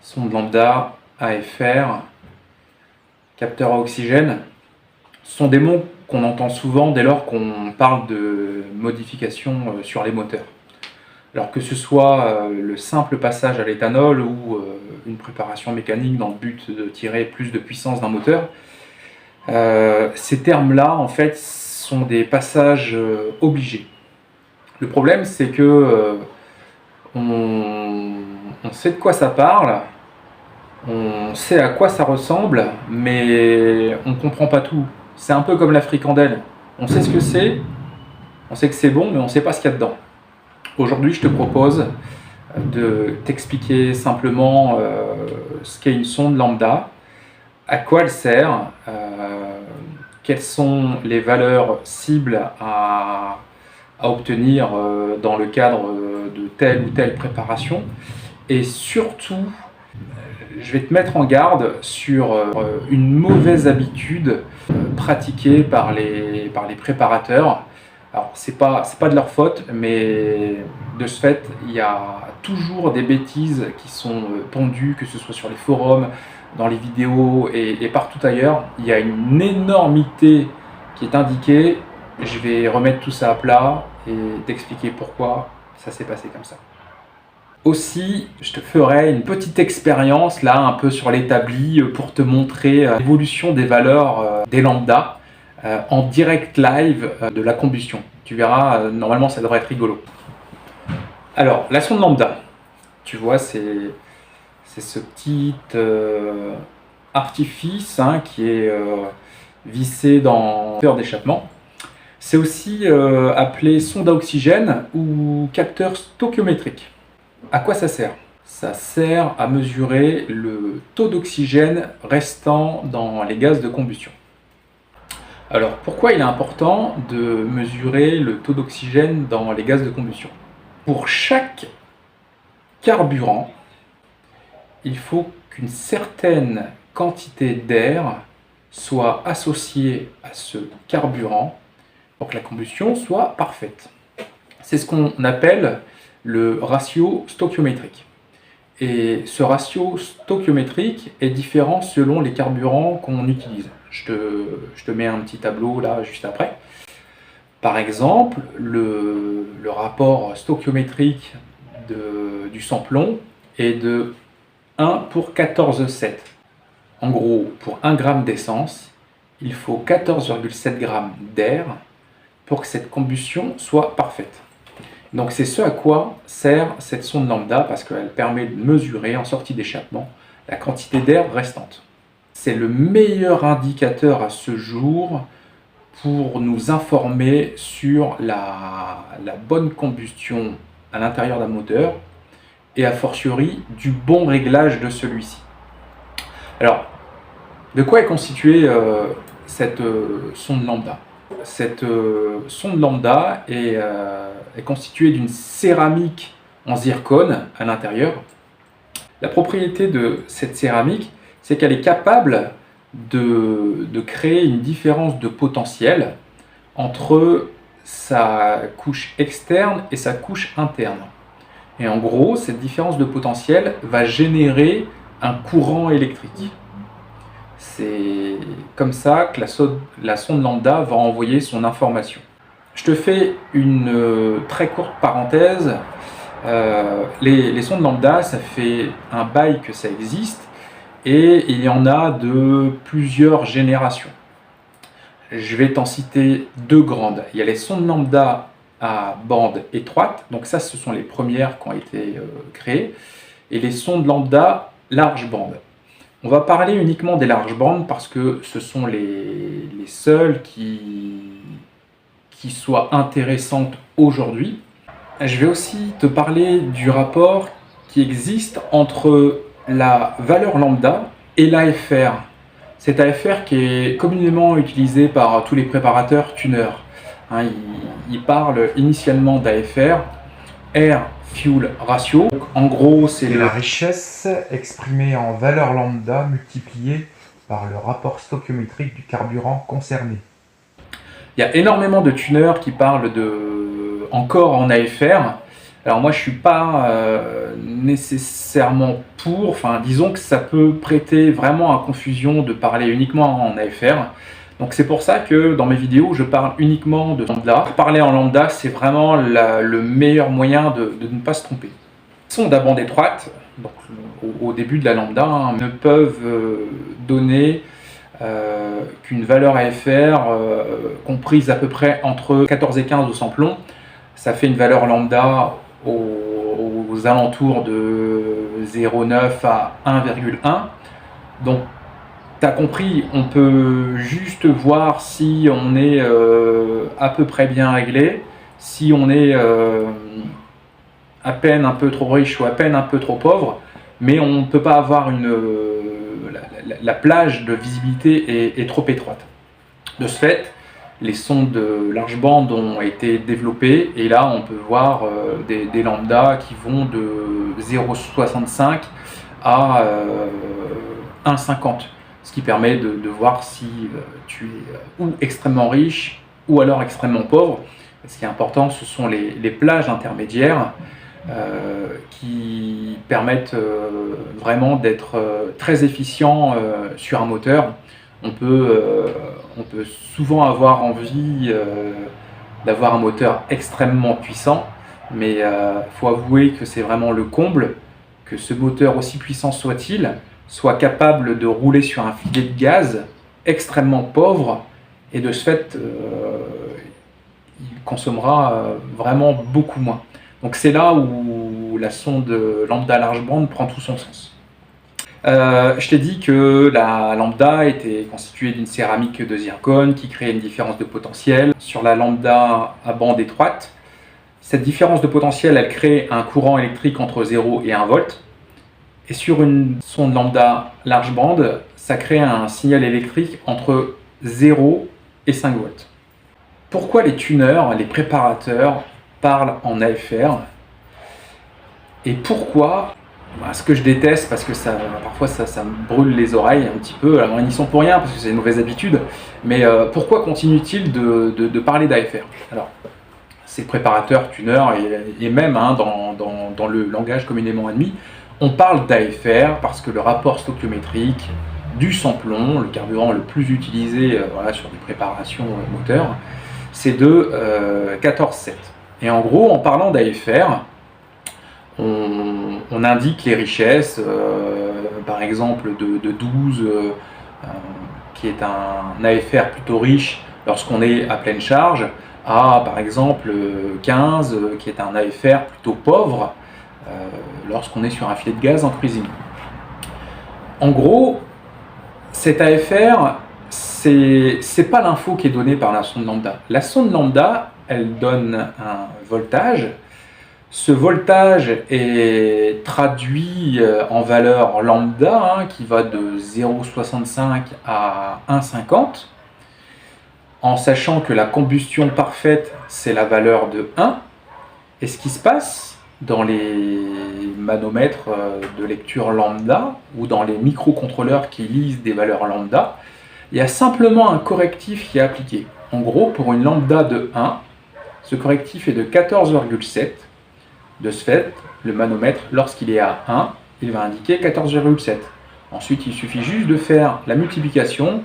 sonde lambda, AFR, capteur à oxygène, sont des mots qu'on entend souvent dès lors qu'on parle de modifications sur les moteurs. Alors que ce soit le simple passage à l'éthanol ou une préparation mécanique dans le but de tirer plus de puissance d'un moteur, ces termes-là, en fait, sont des passages obligés. Le problème, c'est que on sait de quoi ça parle, on sait à quoi ça ressemble, mais on ne comprend pas tout. C'est un peu comme la fricandelle. On sait ce que c'est, on sait que c'est bon, mais on ne sait pas ce qu'il y a dedans. Aujourd'hui, je te propose de t'expliquer simplement ce qu'est une sonde lambda, à quoi elle sert, quelles sont les valeurs cibles à obtenir dans le cadre de telle ou telle préparation, et surtout, je vais te mettre en garde sur une mauvaise habitude pratiquée par les préparateurs. Alors, c'est pas de leur faute, mais de ce fait, il y a toujours des bêtises qui sont pondues, que ce soit sur les forums, dans les vidéos et partout ailleurs. Il y a une énormité qui est indiquée. Je vais remettre tout ça à plat et t'expliquer pourquoi ça s'est passé comme ça. Aussi, je te ferai une petite expérience là, un peu sur l'établi, pour te montrer l'évolution des valeurs des lambda en direct live de la combustion. Tu verras, normalement ça devrait être rigolo. Alors, la sonde lambda, tu vois, c'est ce petit artifice qui est vissé dans le moteur d'échappement. C'est aussi appelé sonde à oxygène ou capteur stoichiométrique. À quoi ça sert? Ça sert à mesurer le taux d'oxygène restant dans les gaz de combustion. Alors, pourquoi il est important de mesurer le taux d'oxygène dans les gaz de combustion? Pour chaque carburant, il faut qu'une certaine quantité d'air soit associée à ce carburant pour que la combustion soit parfaite. C'est ce qu'on appelle le ratio stoichiométrique. Et ce ratio stoichiométrique est différent selon les carburants qu'on utilise. Je te mets un petit tableau là juste après. Par exemple, le rapport stoichiométrique du sans-plomb est de 1 pour 14,7. En gros, pour 1 g d'essence, il faut 14,7 g d'air pour que cette combustion soit parfaite. Donc c'est ce à quoi sert cette sonde lambda, parce qu'elle permet de mesurer en sortie d'échappement la quantité d'air restante. C'est le meilleur indicateur à ce jour pour nous informer sur la bonne combustion à l'intérieur d'un moteur et a fortiori du bon réglage de celui-ci. Alors, de quoi est constituée cette sonde lambda? Cette sonde lambda est constituée d'une céramique en zircone à l'intérieur. La propriété de cette céramique, c'est qu'elle est capable de créer une différence de potentiel entre sa couche externe et sa couche interne. Et en gros, cette différence de potentiel va générer un courant électrique. C'est comme ça que la sonde lambda va envoyer son information. Je te fais une très courte parenthèse. Les sondes lambda, ça fait un bail que ça existe et il y en a de plusieurs générations. Je vais t'en citer deux grandes. Il y a les sondes lambda à bande étroite, donc ça ce sont les premières qui ont été créées, et les sondes lambda large bande. On va parler uniquement des larges bandes parce que ce sont les seules qui soient intéressantes aujourd'hui. Je vais aussi te parler du rapport qui existe entre la valeur lambda et l'AFR. Cette AFR qui est communément utilisée par tous les préparateurs tuneurs. Ils parlent initialement d'AFR, Air Fuel Ratio. Donc, en gros, c'est la richesse exprimée en valeur lambda multipliée par le rapport stoichiométrique du carburant concerné. Il y a énormément de tuneurs qui parlent encore en AFR. Alors moi je suis pas nécessairement pour, enfin disons que ça peut prêter vraiment à confusion de parler uniquement en AFR. Donc c'est pour ça que dans mes vidéos je parle uniquement de lambda. Parler en lambda c'est vraiment le meilleur moyen de ne pas se tromper. Les sondes à bande étroite, donc, au début de la lambda, ne peuvent donner qu'une valeur AFR comprise à peu près entre 14 et 15 au samplon. Ça fait une valeur lambda aux alentours de 0,9 à 1,1. Donc, tu as compris, on peut juste voir si on est à peu près bien réglé, si on est à peine un peu trop riche ou à peine un peu trop pauvre, mais on ne peut pas avoir la plage de visibilité est trop étroite. De ce fait, les sondes de large bande ont été développées et là on peut voir des lambdas qui vont de 0,65 à 1,50, ce qui permet de voir si tu es ou extrêmement riche ou alors extrêmement pauvre. Ce qui est important, ce sont les plages intermédiaires qui permettent vraiment d'être très efficient sur un moteur. On peut souvent avoir envie d'avoir un moteur extrêmement puissant, mais il faut avouer que c'est vraiment le comble que ce moteur, aussi puissant soit-il, soit capable de rouler sur un filet de gaz extrêmement pauvre, et de ce fait, il consommera vraiment beaucoup moins. Donc c'est là où la sonde lambda large bande prend tout son sens. Je t'ai dit que la lambda était constituée d'une céramique de zircone qui créait une différence de potentiel. Sur la lambda à bande étroite, cette différence de potentiel, elle crée un courant électrique entre 0 et 1 volt. Et sur une sonde lambda large bande, ça crée un signal électrique entre 0 et 5 volts. Pourquoi les tuneurs, les préparateurs parlent en AFR? Et pourquoi? Ce que je déteste, parce que parfois ça me brûle les oreilles un petit peu, alors ils n'y sont pour rien parce que c'est une mauvaise habitude, mais pourquoi continue-t-il de parler d'AFR? Alors, ces préparateurs, tuneurs et même dans le langage communément admis, on parle d'AFR parce que le rapport stoichiométrique du samplon, le carburant le plus utilisé sur des préparations moteurs, c'est de 14,7. Et en gros, en parlant d'AFR, on indique les richesses, par exemple de 12, qui est un AFR plutôt riche lorsqu'on est à pleine charge, à par exemple 15, qui est un AFR plutôt pauvre lorsqu'on est sur un filet de gaz en cuisine. En gros, cet AFR, c'est pas l'info qui est donnée par la sonde lambda. La sonde lambda, elle donne un voltage. Ce voltage est traduit en valeur lambda, qui va de 0,65 à 1,50, en sachant que la combustion parfaite, c'est la valeur de 1. Et ce qui se passe dans les manomètres de lecture lambda, ou dans les microcontrôleurs qui lisent des valeurs lambda, il y a simplement un correctif qui est appliqué. En gros, pour une lambda de 1, ce correctif est de 14,7. De ce fait, le manomètre, lorsqu'il est à 1, il va indiquer 14,7. Ensuite, il suffit juste de faire la multiplication.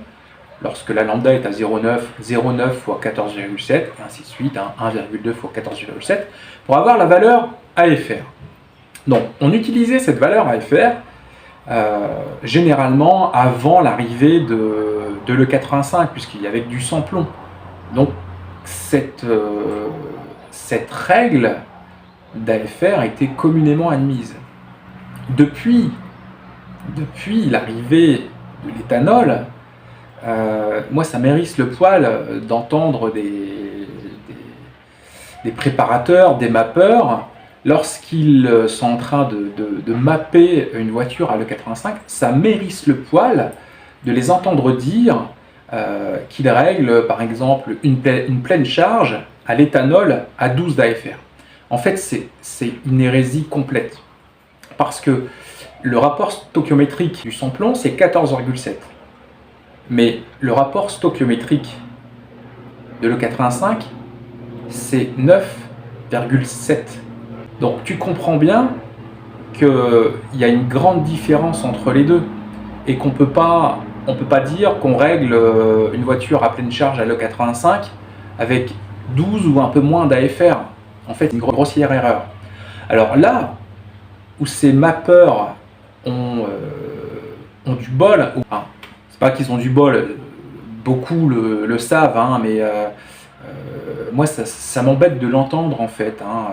Lorsque la lambda est à 0,9 fois 14,7, et ainsi de suite, 1,2 fois 14,7, pour avoir la valeur AFR. Donc, on utilisait cette valeur AFR généralement avant l'arrivée de l'E85, puisqu'il y avait du samplon. Donc, cette règle d'AFR a été communément admise. Depuis l'arrivée de l'éthanol, moi ça m'hérisse le poil d'entendre des préparateurs, des mappeurs, lorsqu'ils sont en train de mapper une voiture à l'E85, ça m'hérisse le poil de les entendre dire qu'ils règlent par exemple une pleine charge à l'éthanol à 12 d'AFR. En fait, c'est une hérésie complète, parce que le rapport stoichiométrique du samplon, c'est 14,7. Mais le rapport stoichiométrique de l'E85, c'est 9,7. Donc tu comprends bien qu'il y a une grande différence entre les deux et qu'on peut pas, on peut pas dire qu'on règle une voiture à pleine charge à l'E85 avec 12 ou un peu moins d'AFR. En fait, une grossière erreur. Alors là où ces mappeurs ont du bol, enfin, c'est pas qu'ils ont du bol, beaucoup le savent, hein, mais moi ça m'embête de l'entendre en fait, hein,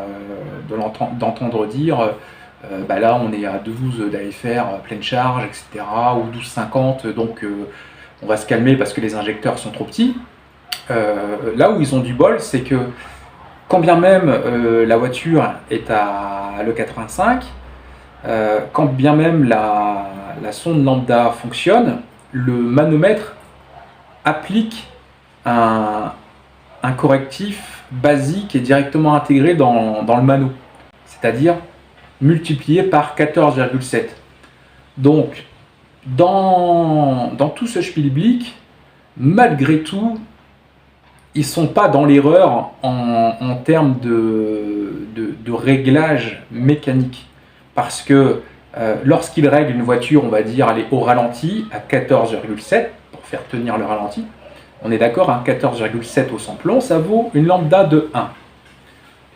d'entendre dire bah là on est à 12 d'AFR pleine charge, etc. ou 12,50, donc on va se calmer parce que les injecteurs sont trop petits. Là où ils ont du bol, c'est que quand bien même la voiture est à l'E85, quand bien même la sonde lambda fonctionne, le manomètre applique un correctif basique et directement intégré dans le mano, c'est-à-dire multiplié par 14,7. Donc, dans tout ce schmilblick, malgré tout, ils ne sont pas dans l'erreur en termes de réglage mécanique. Parce que lorsqu'ils règlent une voiture, on va dire, elle est au ralenti à 14,7 pour faire tenir le ralenti, on est d'accord, hein, 14,7 au samplon, ça vaut une lambda de 1.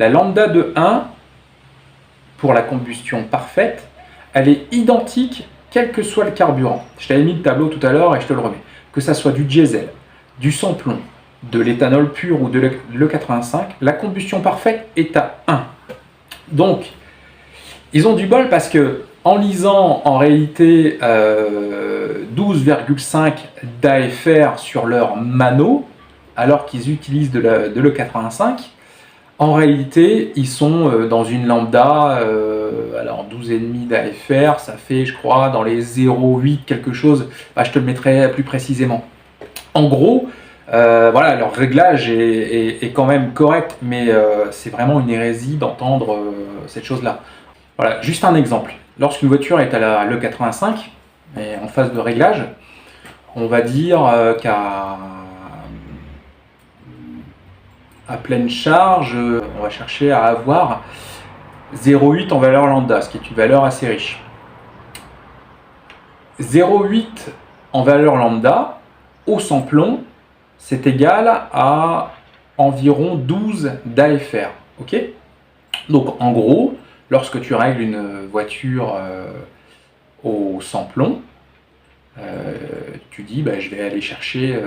La lambda de 1, pour la combustion parfaite, elle est identique quel que soit le carburant. Je t'avais mis le tableau tout à l'heure et je te le remets. Que ça soit du diesel, du samplon, de l'éthanol pur ou de l'E85, la combustion parfaite est à 1. Donc, ils ont du bol parce que en lisant en réalité 12,5 d'AFR sur leur mano, alors qu'ils utilisent de l'E85, en réalité, ils sont dans une lambda, alors 12,5 d'AFR, ça fait, je crois, dans les 0,8 quelque chose, bah, je te le mettrai plus précisément. En gros, voilà, leur réglage est quand même correct, mais c'est vraiment une hérésie d'entendre cette chose-là. Voilà, juste un exemple. Lorsqu'une voiture est à l'E85, et en phase de réglage, on va dire qu'à pleine charge, on va chercher à avoir 0,8 en valeur lambda, ce qui est une valeur assez riche. 0,8 en valeur lambda, au samplon, c'est égal à environ 12 d'AFR. Ok ? Donc en gros, lorsque tu règles une voiture au samplon, tu dis bah, je vais aller chercher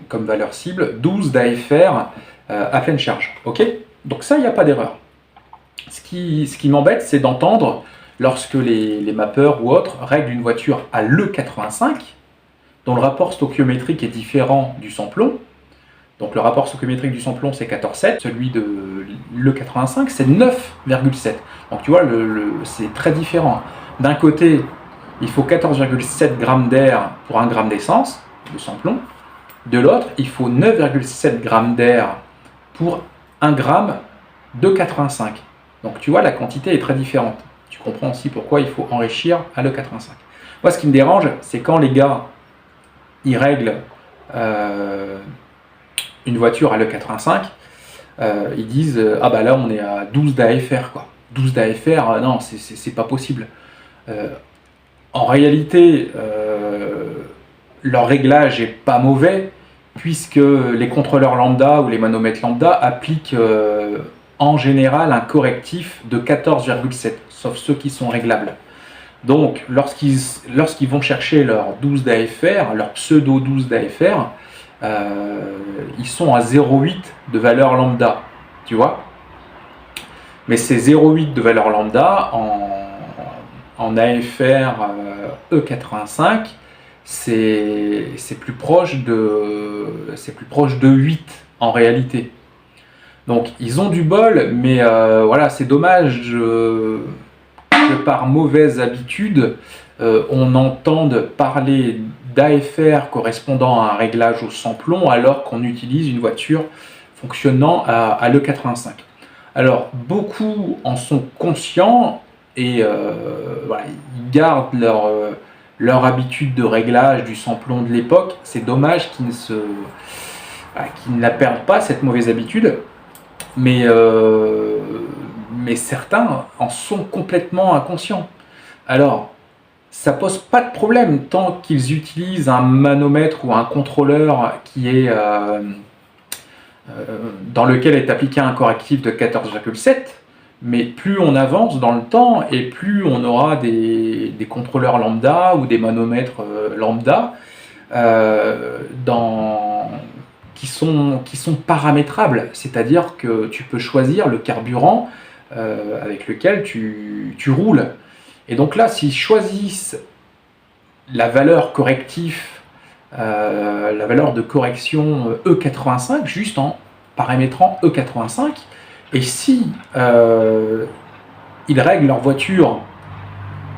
comme valeur cible 12 d'AFR à pleine charge. Ok ? Donc ça, il n'y a pas d'erreur. Ce qui m'embête, c'est d'entendre lorsque les mappeurs ou autres règlent une voiture à l'E85, dont le rapport stoichiométrique est différent du samplon. Donc le rapport stoichiométrique du samplon c'est 14,7, celui de l'E85 c'est 9,7. Donc tu vois, c'est très différent. D'un côté, il faut 14,7 g d'air pour 1 g d'essence, de samplon. De l'autre, il faut 9,7 g d'air pour 1 g de 85. Donc tu vois, la quantité est très différente. Tu comprends aussi pourquoi il faut enrichir à l'E85. Moi, ce qui me dérange, c'est quand les gars, ils règlent une voiture à l'E85, ils disent ah bah là on est à 12 d'AFR quoi. 12 d'AFR, non, c'est pas possible. En réalité, leur réglage est pas mauvais, puisque les contrôleurs lambda ou les manomètres lambda appliquent en général un correctif de 14,7, sauf ceux qui sont réglables. Donc, lorsqu'ils vont chercher leur 12 d'AFR, leur pseudo 12 d'AFR, ils sont à 0,8 de valeur lambda, tu vois. Mais ces 0,8 de valeur lambda en AFR E85, c'est plus proche de 8 en réalité. Donc ils ont du bol, mais voilà, c'est dommage que par mauvaise habitude, on entende parler d'AFR correspondant à un réglage au samplon alors qu'on utilise une voiture fonctionnant à l'E85. Alors beaucoup en sont conscients et voilà, ils gardent leur habitude de réglage du samplon de l'époque. C'est dommage qu'ils ne la perdent pas, cette mauvaise habitude. Mais mais certains en sont complètement inconscients. Alors, ça pose pas de problème tant qu'ils utilisent un manomètre ou un contrôleur qui est dans lequel est appliqué un correctif de 14,7, mais plus on avance dans le temps et plus on aura des contrôleurs lambda ou des manomètres lambda qui sont paramétrables, c'est-à-dire que tu peux choisir le carburant avec lequel tu roules. Et donc là, s'ils choisissent la valeur correctif, la valeur de correction E85, juste en paramétrant E85, et si ils règlent leur voiture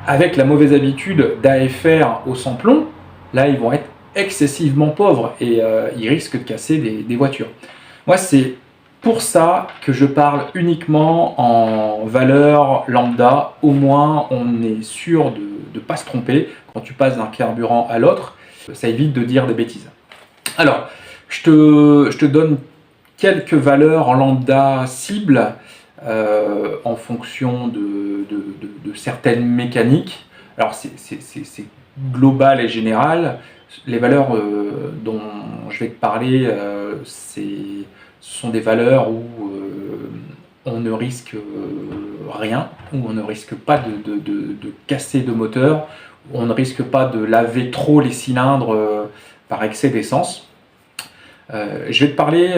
avec la mauvaise habitude d'AFR au sans-plomb, là ils vont être excessivement pauvres et ils risquent de casser des voitures. Moi, c'est pour ça que je parle uniquement en valeur lambda. Au moins, on est sûr de ne pas se tromper quand tu passes d'un carburant à l'autre. Ça évite de dire des bêtises. Alors, je te donne quelques valeurs en lambda cible en fonction de certaines mécaniques. Alors, c'est global et général. Les valeurs dont je vais te parler, ce sont des valeurs où on ne risque rien, où on ne risque pas de casser de moteur, où on ne risque pas de laver trop les cylindres par excès d'essence. Je vais te parler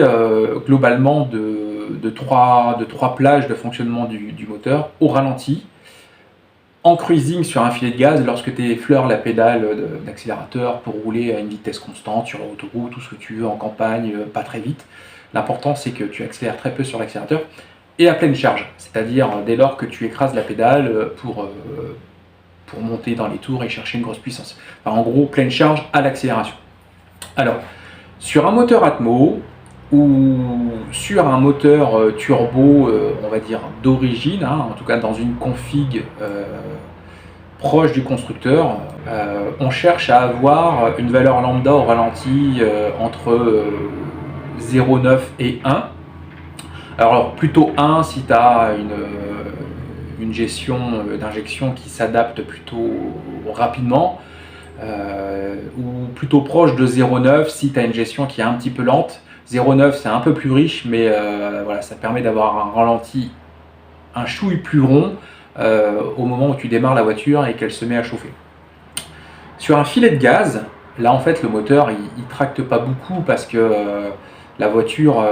globalement de trois plages de fonctionnement du moteur au ralenti, en cruising sur un filet de gaz lorsque tu effleures la pédale d'accélérateur pour rouler à une vitesse constante sur l'autoroute, tout ce que tu veux, en campagne, pas très vite. L'important c'est que tu accélères très peu sur l'accélérateur, et à pleine charge, c'est-à-dire dès lors que tu écrases la pédale pour monter dans les tours et chercher une grosse puissance. Enfin, en gros, pleine charge à l'accélération. Alors, sur un moteur Atmo ou sur un moteur turbo, on va dire d'origine, en tout cas dans une config proche du constructeur, on cherche à avoir une valeur lambda au ralenti entre 0,9 et 1. Alors plutôt 1 si tu as une gestion d'injection qui s'adapte plutôt rapidement, ou plutôt proche de 0,9 si tu as une gestion qui est un petit peu lente. 0,9 c'est un peu plus riche, mais voilà, ça permet d'avoir un ralenti un chouille plus rond au moment où tu démarres la voiture et qu'elle se met à chauffer. Sur un filet de gaz, là en fait le moteur il tracte pas beaucoup parce que la voiture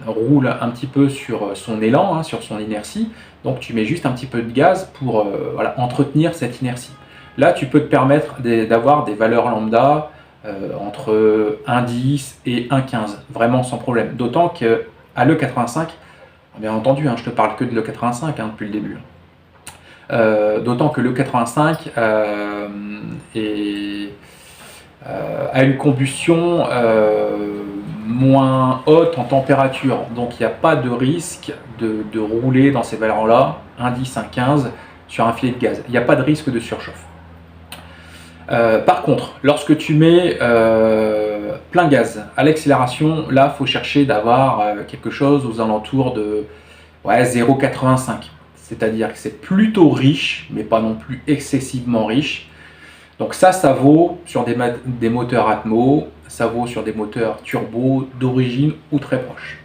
roule un petit peu sur son élan, sur son inertie, donc tu mets juste un petit peu de gaz pour voilà, entretenir cette inertie. Là tu peux te permettre d'avoir des valeurs lambda entre 1,10 et 1,15, vraiment sans problème. D'autant qu'à l'E85, bien entendu, je te parle que de l'E85 depuis le début. D'autant que l'E85 a une combustion moins haute en température, donc il n'y a pas de risque de rouler dans ces valeurs-là, 1,10, 1,15 sur un filet de gaz. Il n'y a pas de risque de surchauffe. Par contre, lorsque tu mets plein gaz à l'accélération, là, il faut chercher d'avoir quelque chose aux alentours de 0,85. C'est-à-dire que c'est plutôt riche, mais pas non plus excessivement riche. Donc ça vaut sur des moteurs Atmo, ça vaut sur des moteurs turbo d'origine ou très proche.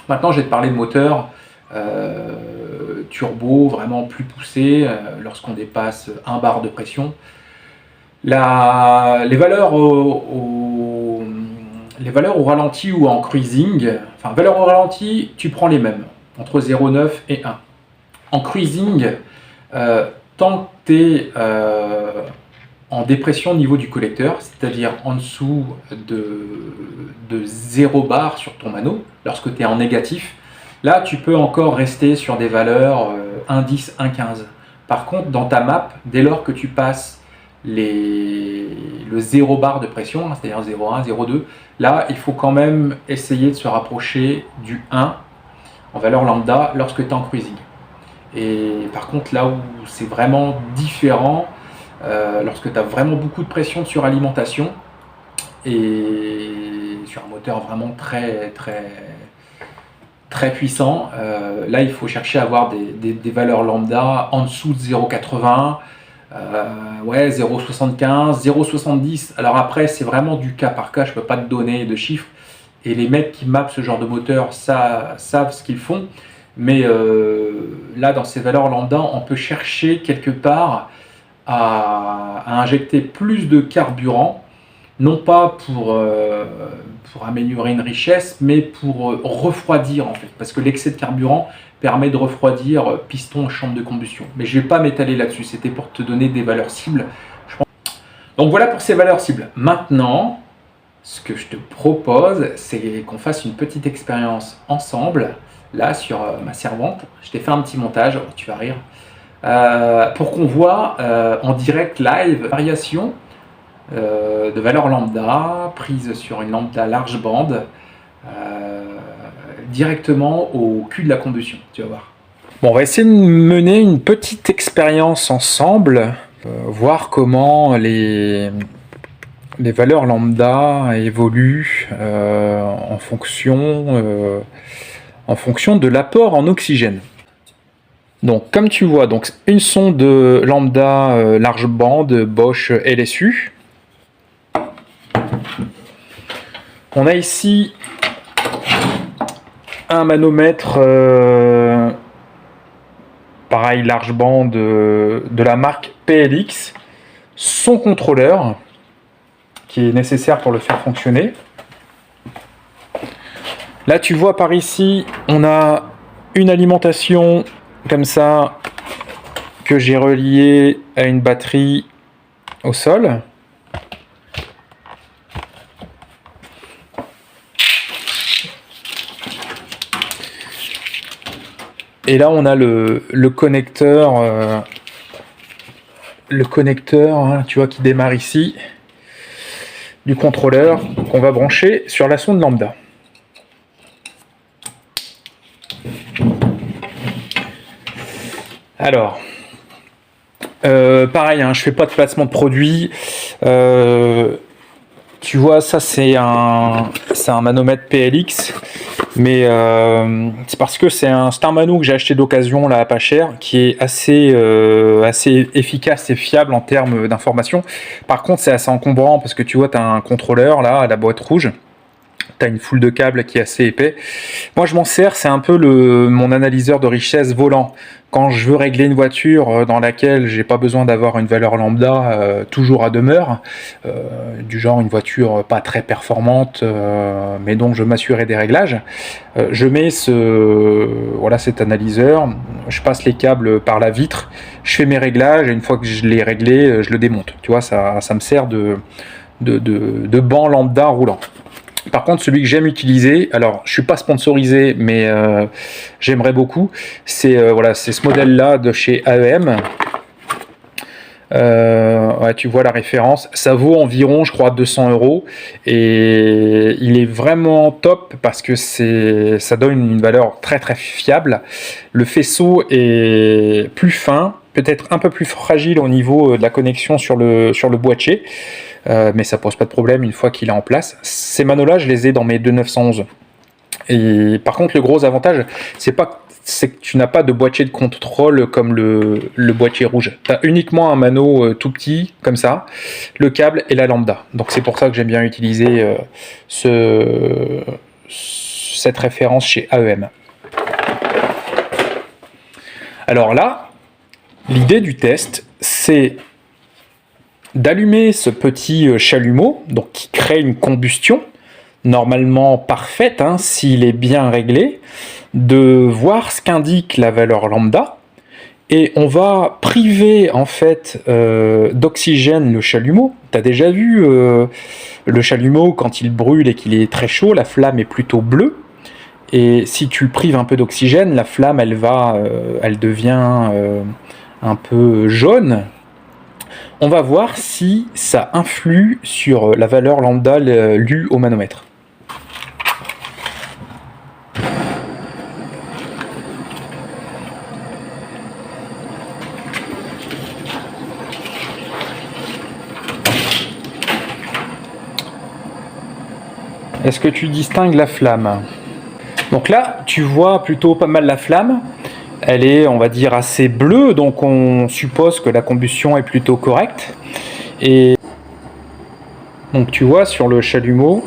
Maintenant, je vais te parler de moteurs turbo vraiment plus poussés lorsqu'on dépasse 1 bar de pression. Les valeurs au ralenti ou en cruising, enfin valeurs au ralenti, tu prends les mêmes, entre 0,9 et 1. En cruising, tant que tu es en dépression au niveau du collecteur, c'est-à-dire en dessous de 0 bar sur ton mano, lorsque tu es en négatif, là tu peux encore rester sur des valeurs 1,10, 1,15. Par contre, dans ta map, dès lors que tu passes le 0 bar de pression, c'est-à-dire 0,1, 0,2, là il faut quand même essayer de se rapprocher du 1 en valeur lambda lorsque tu es en cruising. Et par contre, là où c'est vraiment différent, lorsque tu as vraiment beaucoup de pression de suralimentation et sur un moteur vraiment très très puissant. Là, il faut chercher à avoir des valeurs lambda en dessous de 0,80, ouais, 0,75, 0,70. Alors après, c'est vraiment du cas par cas, je ne peux pas te donner de chiffres. Et les mecs qui mappent ce genre de moteur savent ce qu'ils font. Mais là, dans ces valeurs lambda, on peut chercher quelque part à injecter plus de carburant, non pas pour améliorer une richesse, mais pour refroidir en fait. Parce que l'excès de carburant permet de refroidir piston et chambre de combustion. Mais je ne vais pas m'étaler là-dessus, c'était pour te donner des valeurs cibles. Donc voilà pour ces valeurs cibles. Maintenant, ce que je te propose, c'est qu'on fasse une petite expérience ensemble, là sur ma servante. Je t'ai fait un petit montage, tu vas rire, pour qu'on voit en direct live variation de valeur lambda prise sur une lambda large bande directement au cul de la combustion, tu vas voir. Bon, on va essayer de mener une petite expérience ensemble, voir comment les valeurs lambda évoluent en fonction de l'apport en oxygène. Donc, comme tu vois, donc une sonde lambda large bande Bosch LSU. On a ici un manomètre pareil large bande de la marque PLX, son contrôleur qui est nécessaire pour le faire fonctionner. Là tu vois par ici on a une alimentation comme ça que j'ai reliée à une batterie au sol. Et là on a le connecteur hein, tu vois qui démarre ici du contrôleur qu'on va brancher sur la sonde lambda. Alors pareil hein, je fais pas de placement de produit. Tu vois ça c'est un manomètre PLX. Mais c'est parce que c'est un mano que j'ai acheté d'occasion là à pas cher, qui est assez efficace et fiable en termes d'information. Par contre c'est assez encombrant parce que tu vois tu as un contrôleur là à la boîte rouge, tu as une foule de câbles qui est assez épais. Moi je m'en sers, c'est un peu mon analyseur de richesse volant. Quand je veux régler une voiture dans laquelle j'ai pas besoin d'avoir une valeur lambda toujours à demeure, du genre une voiture pas très performante, mais donc je m'assurais des réglages, je mets cet analyseur, je passe les câbles par la vitre, je fais mes réglages et une fois que je l'ai réglé, je le démonte. Tu vois, ça me sert de banc lambda roulant. Par contre, celui que j'aime utiliser, alors je suis pas sponsorisé, mais j'aimerais beaucoup, c'est ce modèle-là de chez AEM. Ouais, tu vois la référence, ça vaut environ, je crois, 200 € et il est vraiment top parce que ça donne une valeur très très fiable. Le faisceau est plus fin, peut-être un peu plus fragile au niveau de la connexion sur le boîtier. Mais ça pose pas de problème une fois qu'il est en place. Ces manos là je les ai dans mes 2911 et par contre le gros avantage c'est que tu n'as pas de boîtier de contrôle comme le boîtier rouge. Tu as uniquement un mano tout petit comme ça, le câble et la lambda. Donc c'est pour ça que j'aime bien utiliser cette référence chez AEM. Alors là l'idée du test c'est d'allumer ce petit chalumeau, donc qui crée une combustion normalement parfaite hein, s'il est bien réglé, de voir ce qu'indique la valeur lambda, et on va priver en fait d'oxygène le chalumeau. Tu as déjà vu le chalumeau quand il brûle et qu'il est très chaud, la flamme est plutôt bleue, et si tu le prives un peu d'oxygène, la flamme elle devient un peu jaune. On va voir si ça influe sur la valeur lambda lue au manomètre. Est-ce que tu distingues la flamme? Donc là, tu vois plutôt pas mal la flamme. Elle est, on va dire, assez bleue, donc on suppose que la combustion est plutôt correcte. Et donc tu vois, sur le chalumeau,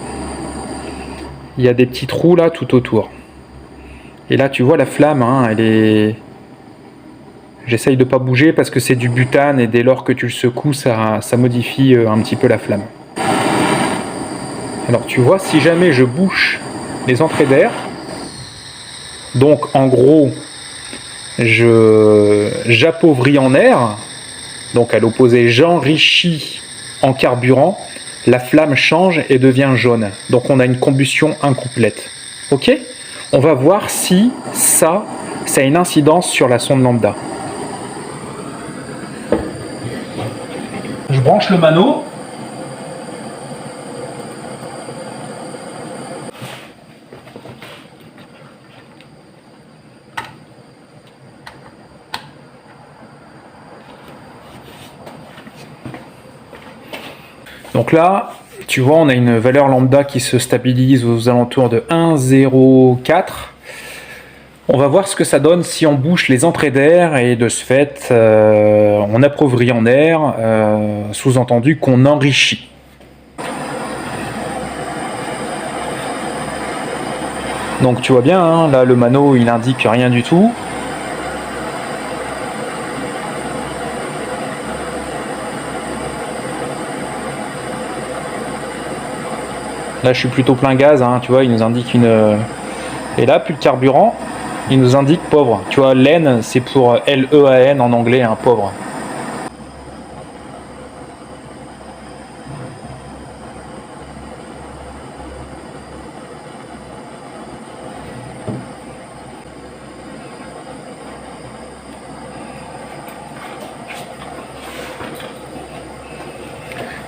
il y a des petits trous là tout autour. Et là, tu vois la flamme, hein, elle est... J'essaye de ne pas bouger parce que c'est du butane et dès lors que tu le secoues, ça modifie un petit peu la flamme. Alors tu vois, si jamais je bouche les entrées d'air, donc en gros, j'appauvris en air, donc à l'opposé, j'enrichis en carburant, la flamme change et devient jaune. Donc on a une combustion incomplète. Ok ? On va voir si ça a une incidence sur la sonde lambda. Je branche le mano. Donc là, tu vois, on a une valeur lambda qui se stabilise aux alentours de 1,04. On va voir ce que ça donne si on bouche les entrées d'air et de ce fait, on appauvrit en air, sous-entendu qu'on enrichit. Donc tu vois bien, hein, là le mano il indique rien du tout. Là je suis plutôt plein gaz, hein, tu vois, il nous indique une... Et là, plus de carburant, il nous indique pauvre. Tu vois, LEAN, c'est pour L-E-A-N en anglais, un pauvre.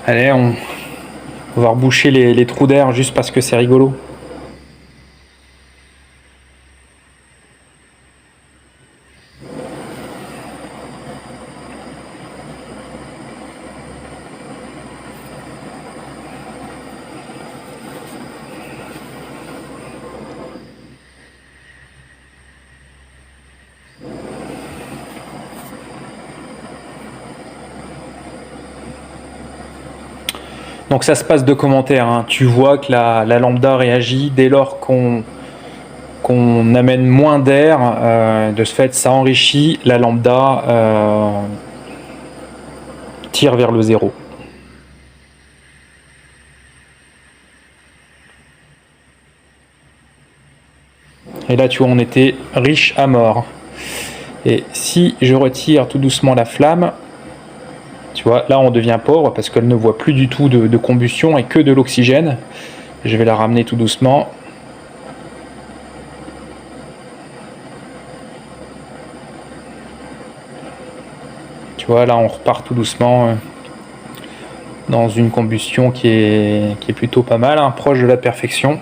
Allez, on va reboucher les trous d'air juste parce que c'est rigolo. Donc ça se passe de commentaires, hein. Tu vois que la lambda réagit dès lors qu'on amène moins d'air, de ce fait ça enrichit, la lambda tire vers le zéro. Et là tu vois on était riche à mort. Et si je retire tout doucement la flamme, tu vois, là on devient pauvre parce qu'elle ne voit plus du tout de combustion et que de l'oxygène. Je vais la ramener tout doucement. Tu vois, là on repart tout doucement dans une combustion qui est plutôt pas mal, hein, proche de la perfection.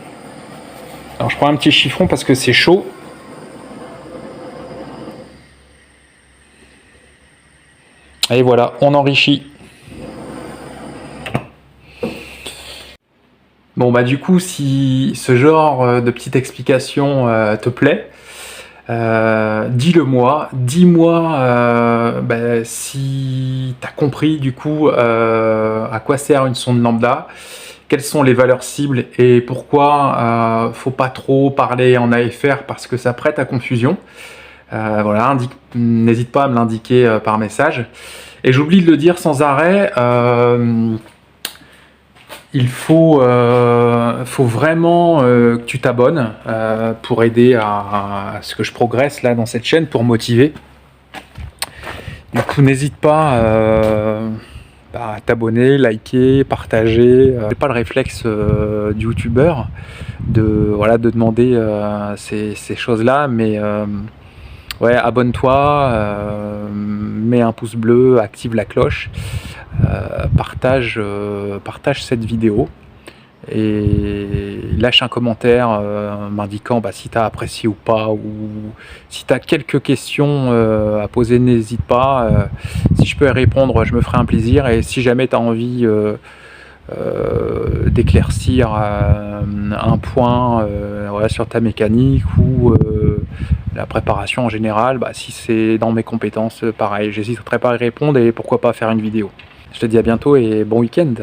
Alors je prends un petit chiffon parce que c'est chaud. Et voilà, on enrichit. Bon bah du coup, si ce genre de petite explication te plaît, dis-le moi, dis-moi si tu as compris du coup à quoi sert une sonde lambda, quelles sont les valeurs cibles et pourquoi faut pas trop parler en AFR parce que ça prête à confusion. Voilà, n'hésite pas à me l'indiquer par message. Et j'oublie de le dire sans arrêt, il faut vraiment que tu t'abonnes pour aider à ce que je progresse là dans cette chaîne, pour motiver. Du coup, n'hésite pas à t'abonner, liker, partager. C'est pas le réflexe du youtubeur de demander ces choses-là, mais ouais, abonne-toi, mets un pouce bleu, active la cloche, partage cette vidéo et lâche un commentaire m'indiquant si tu as apprécié ou pas, ou si tu as quelques questions à poser, n'hésite pas. Si je peux y répondre, je me ferai un plaisir, et si jamais tu as envie d'éclaircir un point voilà, sur ta mécanique ou la préparation en général, bah, si c'est dans mes compétences, pareil, j'hésiterai pas à y répondre et pourquoi pas faire une vidéo. Je te dis à bientôt et bon week-end.